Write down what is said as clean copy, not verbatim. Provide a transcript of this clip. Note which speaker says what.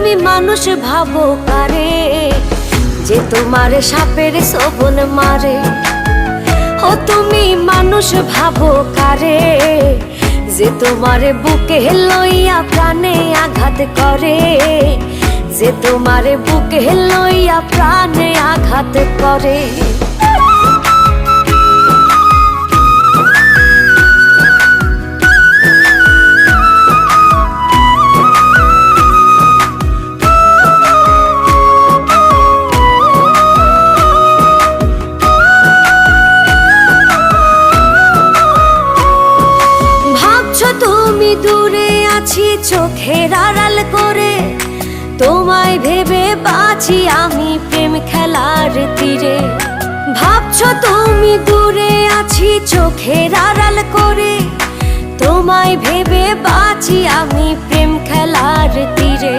Speaker 1: তুমি মানুষ ভাবো কারে, যে তোমার সাপের শোভন মারে। ও তুমি মানুষ ভাবো কারে, যে তোমার বুকে লইয়া প্রাণে আঘাত করে, যে তোমার বুকে লইয়া প্রাণে আঘাত করে। তুমি দূরে আছি চোখের আড়াল করে, তোমায় ভেবে বাঁচি আমি প্রেম খেলার তীরে। ভাবছো তুমি দূরে আছি চোখের আড়াল করে, তোমায় ভেবে বাঁচি আমি প্রেম খেলার তীরে।